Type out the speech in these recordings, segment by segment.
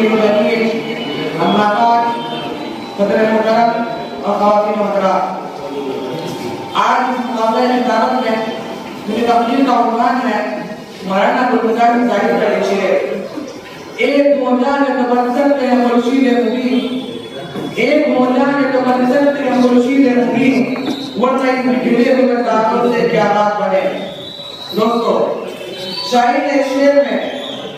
الكريم أما بعد صدر محترم اور خواتین محترم آج اس مقابلے میں دعوت میں میری تقریر کا عنوان ہے مولانا ابوالفضل صاحب کا شعر ایک مولانا تو برسلتے ہیں مرشید مبین ایک مولانا تو برسلتے ہیں مرشید مبین ورنہ ان گرے ہوئے دعوت سے کیا بات بنے دوستو شاعر نے شعر میں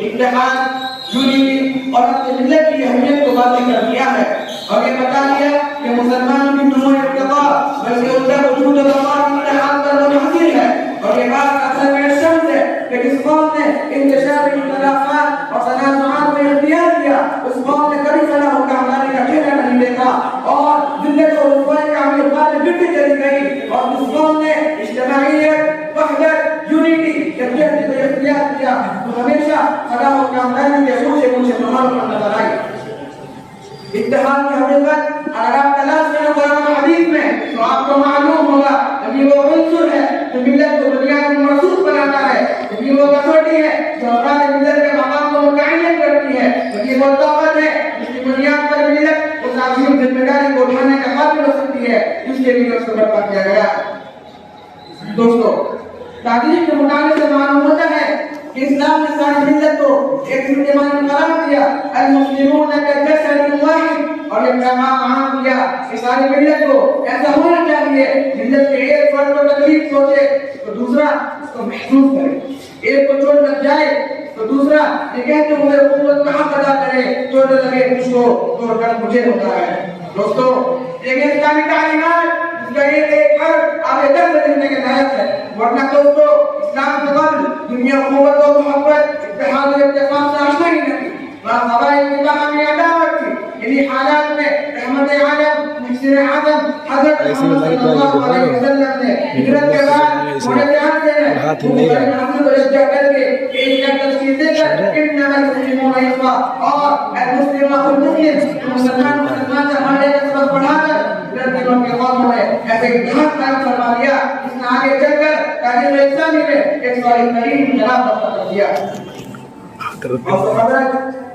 اتحاد یونٹی اور اپنے ملت کی اہمیت کو واضح کر دیا ہے اور یہ بتا دیا کہ مسلمانوں کی نمو ارتقا بلکہ ان کا وجود و بقا اتحاد کا منحصر ہے اور یہ بات اصل میں شمس ہے کہ جس قوم نے انتشار اختلافات اور تنازعات کو اختیار کیا اس قوم نے کبھی فلاح و کامیابی کا چہرہ نہیں دیکھا اور ذلت و رسوائی کا عمل گرتی چلی گئی اور جس قوم نے اجتماعیت وحدت یونٹی کے جہد کو اختیار کیا تو ہمیشہ فلاح و کامیابی کے اونچے اونچے مقام پر نظر آئی اتحاد کی حقیقت اگر آپ تلاش کریں قرآن و حدیث میں تو آپ کو معلوم ہوگا کہ وہ عنصر ہے جو ملت کو بنیاد مرصوص بناتا ہے کہ وہ کسوٹی ہے جو افراد ملت کے مقام کو متعین کرتی ہے کہ وہ طاقت ہے جس کی بنیاد پر ملت اس عظیم ذمہ داری کو اٹھانے کا قابل ہو سکتی ہے جس کے لیے اس کو برپا کیا گیا دوستو تاریخ کے مطالعے سے معلوم ہوتا ہے کہ اسلام نے ساری ملت کو ایک انتظامی قرار دیا المسلمون كجسد واحد اور ایک پیغام عام دیا کہ ساری ملت کو ایسا ہونا چاہیے ملت کے ایک فرد کو تکلیف پہنچے تو دوسرا اس کو محسوس کرے ایک کو چوٹ لگ جائے تو دوسرا یہ کہتے ہوئے حکومت کا حق ادا کرے چوٹ لگے اس کو توڑ کر مجھے ہوتا ہے دوستو یہ اسلامی تعلیمات اس کا ایک فرق آگے تک دیکھنے کے لائق ہے ورنہ دوستو اسلام سے قبل دنیا قوت و محبت اتحاد و اتفاق سے آشنا ہی نہیں وہاں قبائل کی باہمی عداوت تھی انہی حالات میں رحمت عالم مکسر اعظم حضرت محمد صلی اللہ علیہ وسلم نے ہجرت کے بعد موڑے جہاں سے محمد و رجع کر کے ایک کا تفسیر دے کر انما المسلمون اخوہ اور المسلم اخو المسلم مسلمان سے ہمارے کا سبق پڑھا کر دلوں کے قوموں نے ایسے اتحاد قائم فرما دیا جس نے آگے چل کر تاریخ اسلامی میں ایک سوال کریم جناب کر دیا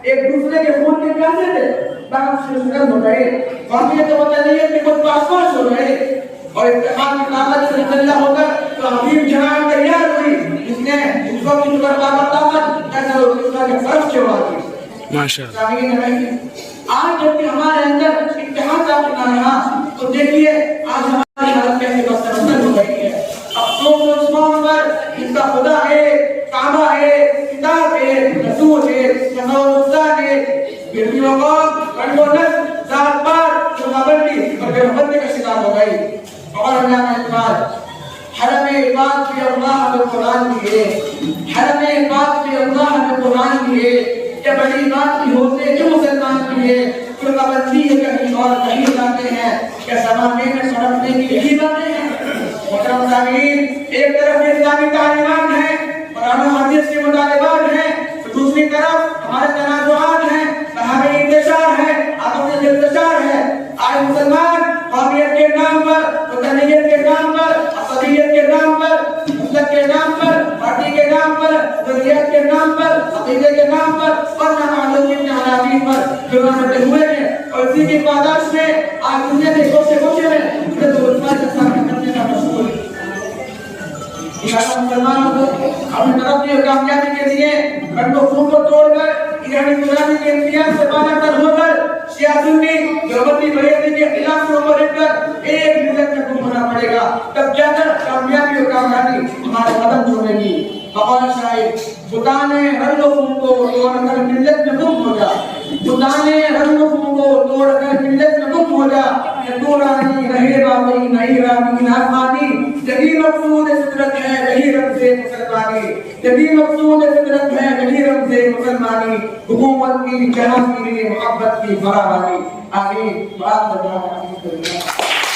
ایک دوسرے کے خون کے پیاسے تھے باہر سے سکند ہو رہے واقعیت تو پتہ نہیں ہے کہ کچھ پاسپورٹ ہو رہے اور اتحاد کی طاقت سے مطلع ہو کر تو حبیب جہاں تیار ہوئی جس نے اس وقت کی طاقت ایسا اس کا فرق چھوڑا دی ماشاءاللہ آج جبکہ ہمارے اندر اتحاد کا رہا تو دیکھیے آج ہماری حالت کیسے بدتر ہو گئی ہے افسوس اس قوم پر جس کا خدا ہے کعبہ ہے کتاب ہے رسول ہے جمع الرسال ہے بیٹی وقام کنڈو نسل ذات پار شمابندی اور بے کا شکار ہو گئی اور اللہ کا اعتماد حرم عباد بھی اللہ میں قرآن بھی ہے حرم عباد بھی اللہ میں قرآن بھی ہے یہ بڑی بات بھی ہوتے جو مسلمان بھی ہے فرقہ بندی ہے کہیں اور کہیں جاتے ہیں کیا زمانے میں سڑکنے کی یہی باتیں ہیں محترم سامعین ایک طرف اسلامی تعلیمات ہیں قرآن و حدیث کے مطالبات ہیں دوسری طرف ہمارے تنازعات ہیں صحابی انتشار ہے آپس میں انتشار ہے آج مسلمان قومیت کے نام پر وطنیت کے نام پر عصبیت کے نام پر مسلک کے نام پر پارٹی کے نام پر ذریعت کے نام پر عقیدے کے نام پر اور نامعلوم ابن عربی پر جڑے ہوئے ہیں اور اسی کی پاداش میں آج دنیا کے کوشے کوشے میں حضرت عثمان کا سامنا کرنے کا مشغول ہے مسلمانوں کو اپنی ترقی اور کامیابی کے لیے کنڈو خون کو توڑ کر ایرانی غلامی کے امتیاز سے بالا کر ہو کر شیعہ سنی دیوبندی بریلوی کے خلاف سے اوپر اٹھ کر ایک ملت میں گم ہونا پڑے گا تب جا کر کامیابی اور کامیابی ہمارے قدم چھوڑے گی بقول شاعر خدا نے رنگ و خون کو توڑ کر ملت میں گم ہو جا خدا نے رنگ و خون کو توڑ کر ملت میں گم ہو جا کہ تو رانی رہے باقی نہیں رانی نافانی یہی مقصود فطرت ہے یہی رمز مسلمانی یہی مقصود فطرت ہے یہی رمز مسلمانی حکومت کی جہاں کی محبت کی فراوانی آمین